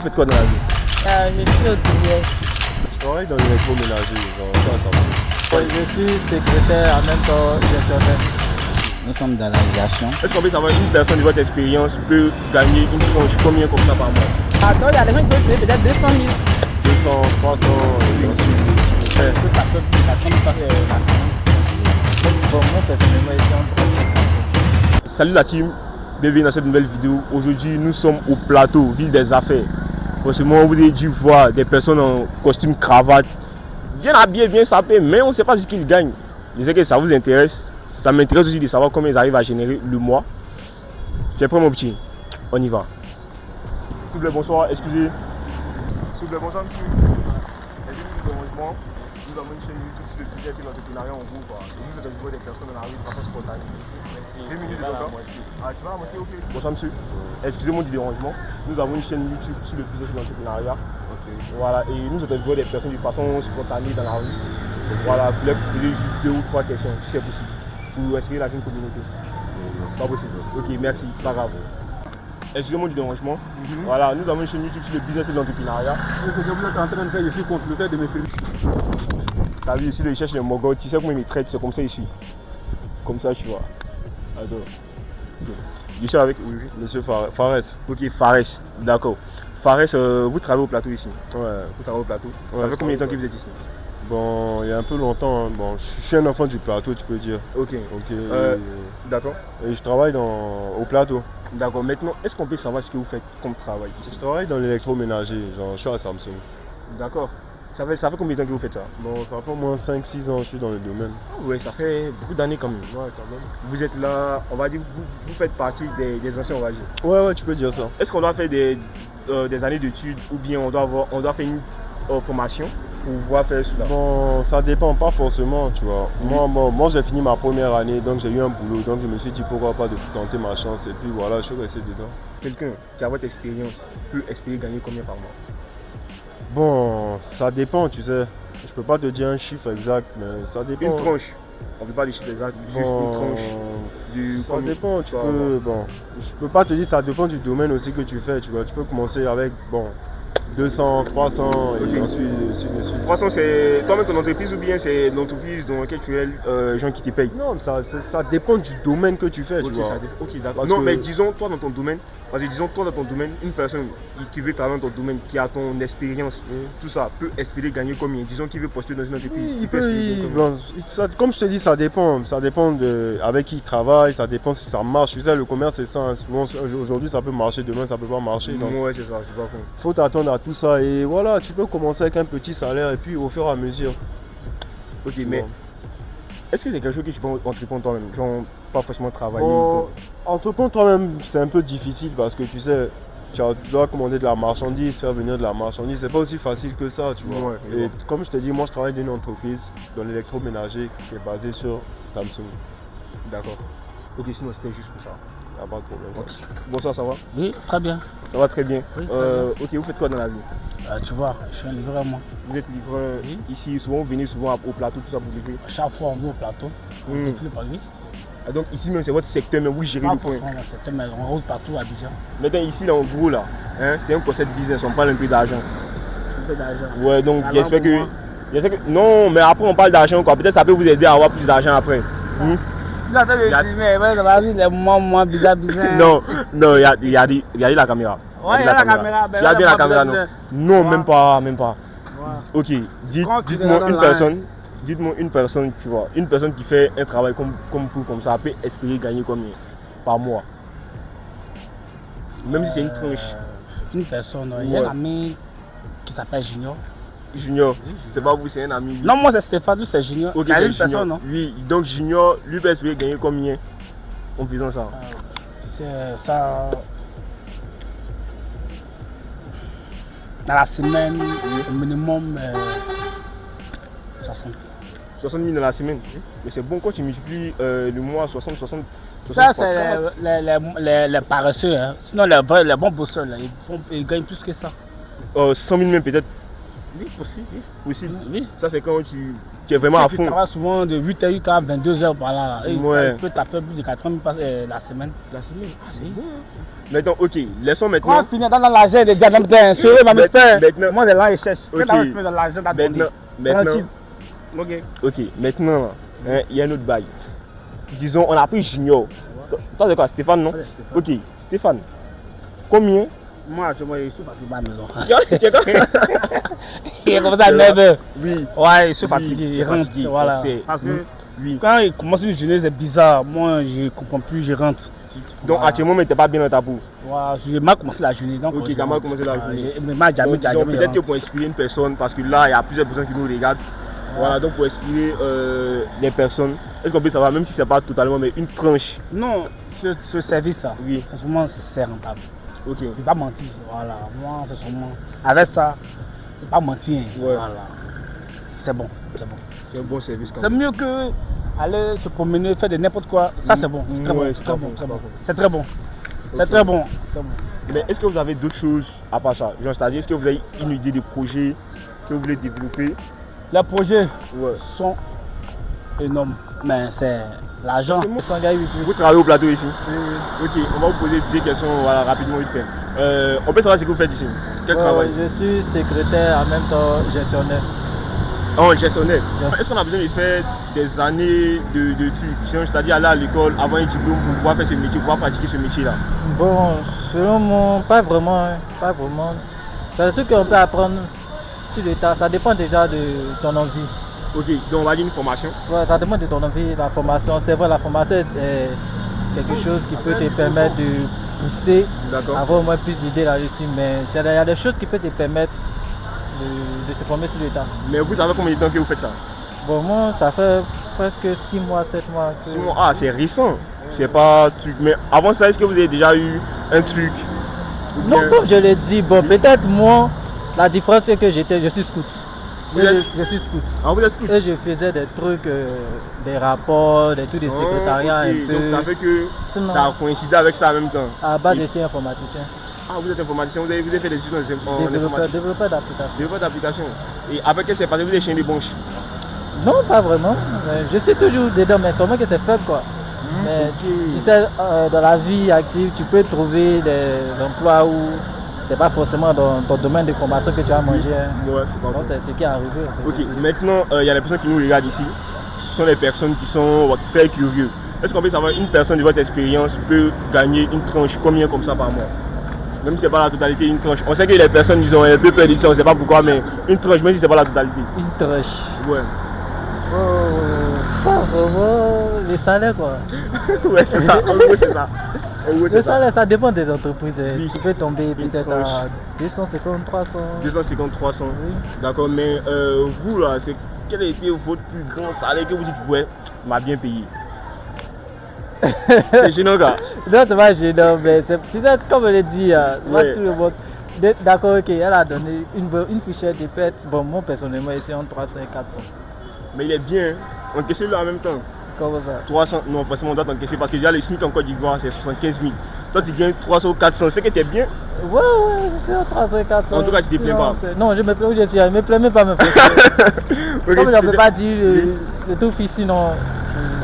Vous faites quoi dans la vie? Je suis hôtelier. Je travaille dans l'électroménager, ça. Je suis secrétaire en même temps gestionnaire. Nous sommes dans l'aviation. Est-ce qu'on peut savoir une personne de votre expérience peut gagner une tranche combien comme ça par mois? Attends, il y a des gens qui peuvent payer peut-être 200 000. 200, 300, et ensuite. Ça peut la semaine. Pour moi, personnellement, Salut la team, bienvenue dans cette nouvelle vidéo. Aujourd'hui, nous sommes au plateau, ville des affaires. Forcément, vous avez dû voir des personnes en costume cravate, bien habillées, bien sapées, mais on ne sait pas ce qu'ils gagnent. Je sais que ça vous intéresse. Ça m'intéresse aussi de savoir comment ils arrivent à générer le mois. J'ai pris mon petit. On y va. S'il vous plaît, bonsoir. Excusez. S'il vous plaît, bonsoir, monsieur. Nous avons une chaîne YouTube sur le business et l'entrepreneuriat en groupe. Et nous avons des personnes dans la rue de façon spontanée. 2 minutes de temps. Ah, tu vas à la mosquée, ok. Bonsoir, monsieur. Excusez-moi du dérangement. Nous avons une chaîne YouTube sur le business et l'entrepreneuriat. Okay. Voilà, et nous avons des personnes de façon spontanée dans la rue. Voilà, vous voulez poser juste 2 ou 3 questions, si c'est possible, pour inspirer la jeune communauté. Pas possible. Ok, merci, pas grave. Excusez-moi du dérangement. Voilà, nous avons une chaîne YouTube sur le business et l'entrepreneuriat. Ce que vous êtes en train de faire, je suis contre le fait de me filmer. T'as vu, je suis le cherche de Mogol, tu sais comment il me traite, c'est comme ça ici. Comme ça, tu vois. Attends. Okay. Je suis avec monsieur Fares. Ok, Fares, d'accord. Fares, vous travaillez au plateau ici? Ouais. Vous travaillez au plateau? Ouais, ça fait combien de temps que vous êtes ici? Bon, il y a un peu longtemps. Hein. Bon, je suis un enfant du plateau, tu peux dire. Ok. D'accord. Et je travaille au plateau. D'accord. Maintenant, est-ce qu'on peut savoir ce que vous faites comme travail ici? Je travaille dans l'électroménager, genre je suis à Samsung. D'accord. Ça fait combien de temps que vous faites ça? Bon, ça fait au moins 5-6 ans que je suis dans le domaine. Oui, ça fait beaucoup d'années quand même. Ouais, quand même. Vous êtes là, on va dire, vous faites partie des anciens, on va dire. Ouais, tu peux dire ça. Est-ce qu'on doit faire des années d'études ou bien on doit faire une formation pour pouvoir faire cela? Bon, ça dépend pas forcément, tu vois. Moi j'ai fini ma première année, donc j'ai eu un boulot, donc je me suis dit pourquoi pas de tenter ma chance et puis voilà, je suis resté dedans. Quelqu'un qui a votre expérience peut espérer gagner combien par mois? Bon, ça dépend, tu sais. Je peux pas te dire un chiffre exact, mais ça dépend. Une tranche. On ne peut pas les chiffres exacts, juste une tranche. Ça dépend, tu peux. Bon, je peux pas te dire, ça dépend du domaine aussi que tu fais, tu vois. Tu peux commencer avec, bon, 200, 300 et ensuite de suite. 300 c'est toi-même ton entreprise ou bien c'est l'entreprise dans laquelle tu es les gens qui te payent? Non, ça dépend du domaine que tu fais, tu vois. Ok, d'accord. Non, mais disons toi dans ton domaine, une personne qui veut travailler dans ton domaine, qui a ton expérience, tout ça, peut espérer gagner combien? Disons qu'il veut poster dans une entreprise. Comme je te dis, ça dépend. Ça dépend avec qui il travaille, ça dépend si ça marche. Tu sais, le commerce c'est ça. Hein. Souvent, aujourd'hui ça peut marcher, demain ça peut pas marcher. Donc, ouais, c'est ça, je vois. Faut t'attendre à tout ça et voilà, tu peux commencer avec un petit salaire et puis au fur et à mesure. Ok, mais est-ce que c'est quelque chose que tu peux entreprendre toi-même? Genre, pas forcément travailler? Entreprendre toi-même, c'est un peu difficile parce que tu sais, tu dois commander de la marchandise, faire venir de la marchandise. C'est pas aussi facile que ça, tu vois. Ouais, et comme je te dis, moi je travaille dans une entreprise dans l'électroménager qui est basée sur Samsung. D'accord. Ok, sinon c'était juste pour ça. Pas de problème. Bonsoir, ça va? Oui, très bien. Ça va très bien. Oui, très bien. Ok, vous faites quoi dans la vie? Tu vois, je suis un livreur, moi. Vous êtes livreur ici, souvent vous venez souvent au plateau, tout ça pour livrer? Chaque fois, on va au plateau, on défile par lui. Ah, donc ici même c'est votre secteur, mais vous gérez le coin? Pas secteur, mais on roule partout à Abidjan. Maintenant ici, là, en gros, là, hein, c'est un concept business, on parle un peu d'argent. Un peu d'argent. Ouais, donc j'espère que... Non, mais après on parle d'argent, quoi. Peut-être ça peut vous aider à avoir plus d'argent après. Là, t'as des films, vas-y, les moments bizarres. Non, il y a la caméra. Ouais, il y a la caméra. Il y a bien la caméra, non? Non, même pas. Ouais. Ok, dites-moi une personne, tu vois, une personne qui fait un travail comme vous, comme ça, peut espérer gagner combien par mois? Même si c'est une tranche. Une personne, il y a un ami qui s'appelle Junior. Junior, c'est pas vous, c'est un ami. Non, moi c'est Stéphane, lui c'est Junior. Ok, c'est une personne, non? Oui, donc Junior, lui peut espérer gagner combien en faisant ça? C'est ça. Dans la semaine, au minimum 60. 60 000 dans la semaine? Mais c'est bon quand tu multiplies le mois 60. Ça, c'est les paresseux. Hein. Sinon, les bons bosseurs, ils gagnent plus que ça. 100 000 même peut-être? Oui, possible. Possible. Oui. Ça, c'est quand tu es vraiment à Tu fond. travailles souvent de 8h jusqu'à 22h par là. Et Ouais. tu peux taper plus de 80 000 la semaine. La semaine. Ah, c'est Oui. bon. Maintenant, ok, laissons Quand maintenant. on finit dans l'argent des diamants, je ma Maintenant. Moi, j'ai là, je cherche. Ok. Quand on fait de l'argent dans Maintenant. Ok. Ok, maintenant, hein, il y a un autre bail. Disons, on a pris Junior. Toi, c'est quoi, Stéphane, non? Ouais, Stéphane. Ok, Stéphane. Combien? Moi, je suis fatigué à la maison. Il Il commence à 9h. Oui. Ouais, je suis Oui, fatigué. Il t'es rentre. fatigué, Voilà. on sait. Parce que Oui. quand il commence une journée, c'est bizarre. Moi, je ne comprends plus, je rentre. Donc, Voilà. actuellement, mais t'es pas bien dans ta peau. Voilà, j'ai mal commencé la journée. Donc, Ok, je t'as mal rentre. commencé la journée. Mais moi, jamais, Donc, disons, jamais, peut-être que rentre. pour inspirer une personne, parce que là, il y a plusieurs personnes qui nous regardent. Voilà, donc pour inspirer les personnes, est-ce qu'on peut savoir, même si c'est pas totalement, mais une tranche? Non, ce service, ça, Oui. c'est sûrement c'est rentable. Ok. Je ne vais pas mentir. Voilà, moi, c'est sûrement. Avec ça, je ne vais pas mentir. Ouais. Voilà. C'est bon, c'est bon. C'est un bon service quand C'est même. mieux que aller se promener, faire de n'importe quoi. Ça, c'est bon. C'est très Ouais, bon. c'est C'est pas très bon, bon. c'est pas bon. C'est très bon. C'est Ok. très bon. C'est bon. Mais est-ce que vous avez d'autres choses à part ça? Genre, c'est-à-dire, est-ce que vous avez une idée de projet que vous voulez développer? Les projets Ouais. sont énormes, mais c'est l'argent. Vous travaillez au plateau ici? Ok, on va vous poser des questions voilà, rapidement vite fait. On peut savoir ce que vous faites ici? Quel travail? Je suis secrétaire en même temps gestionnaire. Oh, gestionnaire. Est-ce qu'on a besoin de faire des années de trucs? C'est-à-dire aller à l'école, avoir un diplôme pour pouvoir faire ce métier, pour pouvoir pratiquer ce métier-là? Bon, selon moi, pas vraiment. Pas vraiment. C'est un truc qu'on peut apprendre sur le tas. Ça dépend déjà de ton envie. Ok, donc on va dire une formation. Ouais, ça dépend de ton envie. La formation, c'est vrai, la formation est quelque chose qui peut te permettre de pousser, D'accord. avoir au moins plus d'idées là-dessus. Mais il y a des choses qui peuvent te permettre de se former sur le tas. Mais vous savez combien de temps que vous faites ça? Bon, moi, ça fait presque 6 mois, 7 mois. Que... 6 mois. Ah, c'est récent. C'est pas truc. Mais avant ça, est-ce que vous avez déjà eu un truc? Ou Non, bien- comme je l'ai dit, bon, peut-être moi, la différence c'est que je suis scout. Vous êtes- Je suis scout. Ah, vous êtes scout? Et je faisais des trucs, des rapports, des trucs de secrétariat ok. un peu. Donc ça fait que Sinon, ça a coïncidé avec ça en même temps. à la base, je suis informaticien. Ah, vous êtes informaticien, vous avez fait des études en informatique. Développeur d'application. Développeur d'application. Et après, qu'est-ce qui s'est passé? Vous avez chien des branches. Non, pas vraiment. Je suis toujours dedans, mais seulement que c'est faible quoi. Mais ok. tu sais, dans la vie active, tu peux trouver des emplois où c'est pas forcément dans ton domaine de formation que tu vas manger. Hein. Ouais, Donc c'est ce qui est arrivé. En fait. ok, maintenant, il y a des personnes qui nous regardent ici. Ce sont des personnes qui sont très curieuses. Est-ce qu'on peut savoir, une personne de votre expérience peut gagner une tranche combien comme ça par mois? Même si ce n'est pas la totalité, une tranche. On sait que les personnes, ils ont un peu peur de ça, on ne sait pas pourquoi, mais une tranche, même si ce n'est pas la totalité. Une tranche. Ouais. Oh, ça vraiment, les salaires quoi. Ouais, c'est ça. En gros, c'est ça. En gros, Le c'est ça. salaire, ça dépend des entreprises. Oui. Tu peux tomber Une peut-être tranche. à 250, 300. 250, 300. Oui. D'accord, mais vous là, quel a été votre plus grand salaire que vous dites, ouais, m'a bien payé? C'est gênant, gars. Non, c'est pas gênant, mais tu sais, comme je l'ai dit, c'est Ouais. pas tout le monde. D'accord, ok, elle a donné une fichette de pète. Bon, moi personnellement, ici entre 300 et 400. Mais il est bien, hein. On encaisse là en même temps. Comment ça? 300, non, forcément, on doit t'encaisser parce que déjà le SMIC en Côte d'Ivoire, c'est 75 000. Toi, tu gagnes 300 ou 400, c'est que t'es bien. Ouais, c'est entre 300 et 400. En tout cas, tu te plains pas. Non, je me plains où je suis, je me plains même pas. Ok, Comme je ne peux c'était- pas dire le tout ici, non.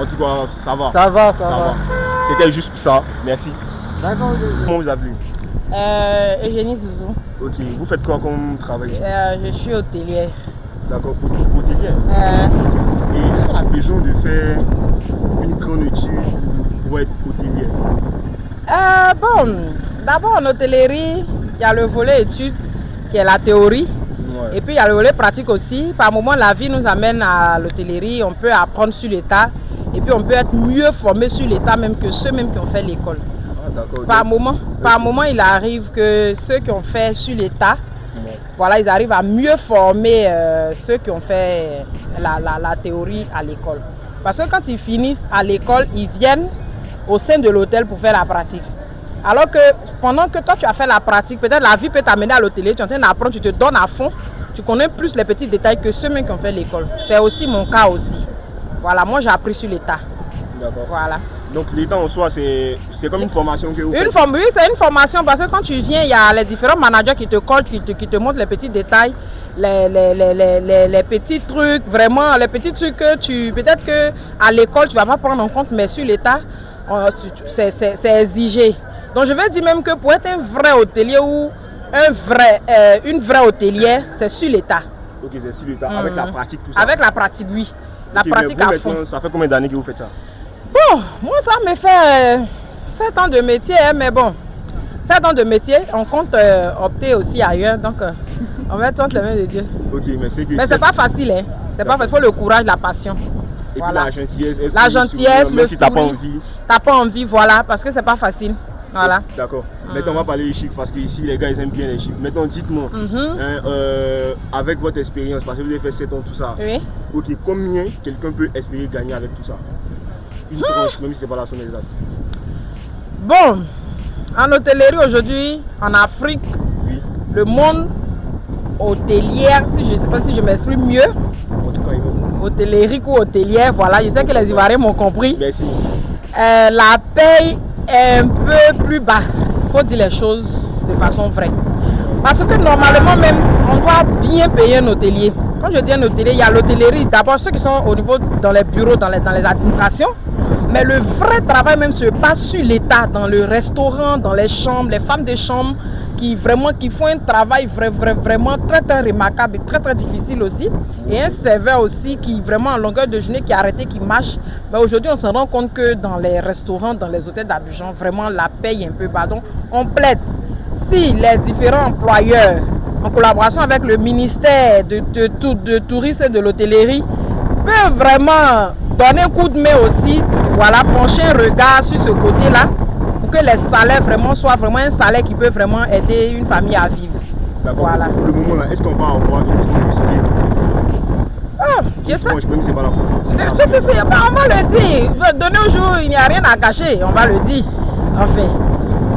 En tout cas, ça va. Ça va, ça Ça va. va. C'était juste pour ça, merci. D'accord, Comment vous appelez? Eugénie Zouzou. Ok, vous faites quoi comme travail? Je suis hôtelière. D'accord, hôtelier. Et est-ce qu'on a besoin de faire une grande étude pour être hôtelier? Bon, d'abord en hôtellerie, il y a le volet études qui est la théorie. Ouais. Et puis il y a le volet pratique aussi. Par moment, la vie nous amène à l'hôtellerie. On peut apprendre sur l'état. Et puis on peut être mieux formé sur l'état même que ceux même qui ont fait l'école. Ah, d'accord. Par moment, il arrive que ceux qui ont fait sur l'état, voilà, ils arrivent à mieux former ceux qui ont fait la théorie à l'école. Parce que quand ils finissent à l'école, ils viennent au sein de l'hôtel pour faire la pratique. Alors que pendant que toi tu as fait la pratique, peut-être la vie peut t'amener à l'hôtel, tu es en train d'apprendre, tu te donnes à fond, tu connais plus les petits détails que ceux qui ont fait l'école. C'est aussi mon cas aussi. Voilà, moi j'ai appris sur l'état. D'accord. Voilà. Donc l'État en soi, c'est comme une formation que vous faites. Oui, c'est une formation parce que quand tu viens, il y a les différents managers qui te collent, qui te montrent les petits détails, les petits trucs, vraiment, les petits trucs que peut-être qu'à l'école, tu ne vas pas prendre en compte, mais sur l'État, c'est exigé. Donc je vais dire même que pour être un vrai hôtelier ou une vraie hôtelière, c'est sur l'État. Ok, c'est sur l'État, avec la pratique, tout ça. Avec la pratique, oui. La pratique à fond. Ça fait combien d'années que vous faites ça? Bon, moi ça me fait 7 ans de métier, hein, mais bon, 7 ans de métier, on compte opter aussi ailleurs, donc on va tenter les mains de Dieu. Ok, mais c'est pas facile, hein. C'est pas facile, il faut le courage, la passion. Et voilà. Puis la gentillesse, le si t'as pas envie. T'as pas envie, voilà, parce que c'est pas facile. Voilà. D'accord. Maintenant, on va parler des chiffres parce qu'ici, les gars, ils aiment bien les chiffres. Maintenant, dites-moi, avec votre expérience, parce que vous avez fait 7 ans, tout ça, oui. Ok, combien quelqu'un peut espérer gagner avec tout ça? Une tranche, même si c'est pas la somme exacte. Bon, en hôtellerie aujourd'hui, en Afrique, oui. Le monde hôtelière, si je ne sais pas si je m'exprime mieux, en tout cas, hôtellerie ou hôtelière, voilà, je sais que les Ivoiriens m'ont compris. Merci. La paye est un peu plus bas, il faut dire les choses de façon vraie. Parce que normalement même, on doit bien payer un hôtelier. Quand je dis un hôtelier, il y a l'hôtellerie, d'abord ceux qui sont au niveau dans les bureaux, dans les administrations. Mais le vrai travail même se passe sur l'État, dans le restaurant, dans les chambres, les femmes de chambre qui font un travail vraiment très remarquable et très difficile aussi. Et un serveur aussi qui vraiment en longueur de journée qui a arrêté, qui marche. Mais aujourd'hui on se rend compte que dans les restaurants, dans les hôtels d'Abidjan, vraiment la paye est un peu bas. Donc on plaide, si les différents employeurs, en collaboration avec le ministère de tourisme et de l'hôtellerie, peuvent vraiment donner un coup de main aussi, voilà, pencher un regard sur ce côté-là, pour que les salaires vraiment soient vraiment un salaire qui peut vraiment aider une famille à vivre. D'accord. Voilà. Pour le moment là, est-ce qu'on va avoir une tranche? Je sais. Je peux me c'est pas la faute. Si, on va le dire. Donner au jour, il n'y a rien à cacher, on va le dire. Enfin.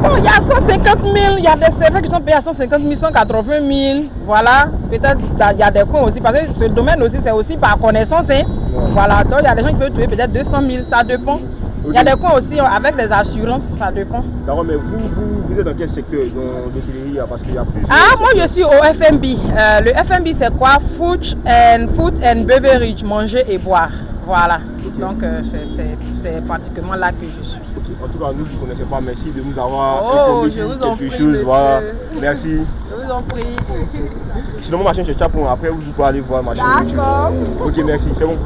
Bon, il y a 150 000, il y a des serveurs qui sont payés à 150 000, 180 000, voilà. Peut-être il y a des coins aussi, parce que ce domaine aussi, c'est aussi par connaissance. Hein. Ouais. Voilà, donc il y a des gens qui peuvent trouver peut-être 200 000, ça dépend. Okay. Il y a des coins aussi avec les assurances, ça dépend. D'accord, mais vous êtes dans quel secteur dans l'hôtellerie? Parce qu'il y a plusieurs. Moi je suis au FMB. Le FMB c'est quoi? Food and beverage, manger et boire. Voilà, okay. Donc c'est pratiquement là que je suis. Okay. En tout cas, nous ne connaissons pas, merci de nous avoir informé sur quelque chose. Voilà. Merci. Je vous en prie. Sinon, ma chaîne c'est Chapon, après vous pouvez aller voir ma chaîne YouTube. D'accord. Ok, merci, c'est bon.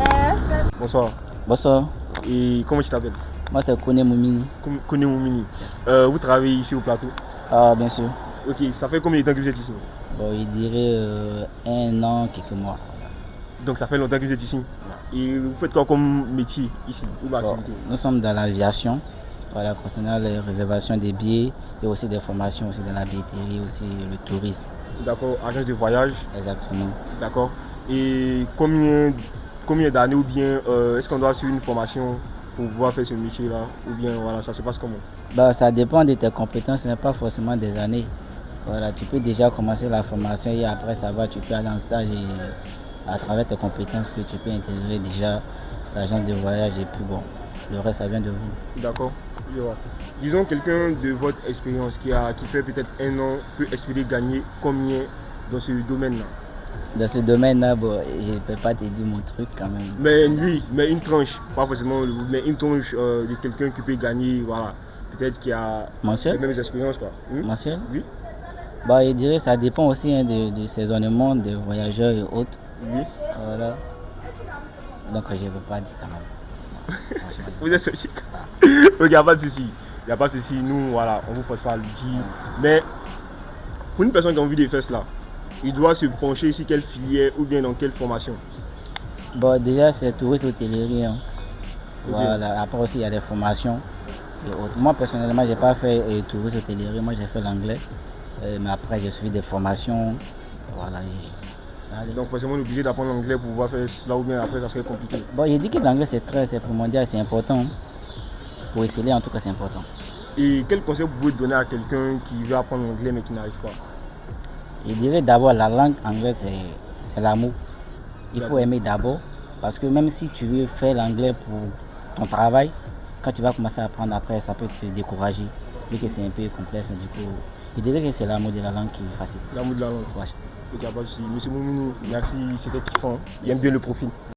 Bonsoir. Bonsoir. Et comment tu t'appelles? Moi c'est Kone Moumini. Kone Moumini. Vous travaillez ici au plateau? Ah, bien sûr. Ok, ça fait combien de temps que vous êtes ici? Bon, je dirais 1 an, quelques mois. Donc ça fait longtemps que vous êtes ici. Et vous faites quoi comme métier ici? Nous sommes dans l'aviation, voilà, concernant les réservations des billets et aussi des formations aussi dans la billetterie, aussi le tourisme. D'accord, agence de voyage. Exactement. D'accord. Et combien d'années ou bien est-ce qu'on doit suivre une formation pour pouvoir faire ce métier-là? Ou bien voilà, ça se passe comment? Ça dépend de tes compétences, ce n'est pas forcément des années. Voilà, tu peux déjà commencer la formation et après ça va, tu peux aller en stage et à travers tes compétences que tu peux intégrer déjà l'agence de voyage et puis bon, le reste ça vient de vous. D'accord. Disons quelqu'un de votre expérience qui fait peut-être 1 an peut espérer gagner combien dans ce domaine-là? Dans ce domaine-là, bon, je ne peux pas te dire mon truc quand même. Mais lui, mais une tranche, pas forcément, mais une tranche de quelqu'un qui peut gagner, voilà, peut-être qui a mensuel? Les mêmes expériences quoi. Mensuel? Oui. Je dirais ça dépend aussi hein, du saisonnement des voyageurs et autres. Oui. Voilà. Donc je ne veux pas dire quand même. Vous êtes sceptique. Il n'y a pas de souci. Il n'y a pas de souci. Nous, voilà, on ne vous force pas à le dire. Mais pour une personne qui a envie de faire cela, il doit se pencher sur quelle filière ou bien dans quelle formation? Bon, déjà, c'est tourisme hôtellerie. Hein. Okay. Voilà. Après aussi, il y a des formations. Et autres. Moi, personnellement, je n'ai pas fait tourisme hôtellerie. Moi, j'ai fait l'anglais. Mais après, j'ai suivi des formations. Voilà. Donc forcément on est obligé d'apprendre l'anglais pour pouvoir faire cela ou bien après ça serait compliqué. Bon, j'ai dit que l'anglais c'est primordial, c'est important. Pour exceller en tout cas c'est important. Et quel conseil vous pouvez donner à quelqu'un qui veut apprendre l'anglais mais qui n'arrive pas? Je dirais d'abord la langue anglaise c'est l'amour. Il faut aimer d'abord parce que même si tu veux faire l'anglais pour ton travail, quand tu vas commencer à apprendre après, ça peut te décourager, vu que c'est un peu complexe. Du coup, je dirais que c'est l'amour de la langue qui est facile. L'amour de la langue. Ouais. Ok, pas de souci. Monsieur Mouminou, merci, c'était kiffant. Il aime bien le profil.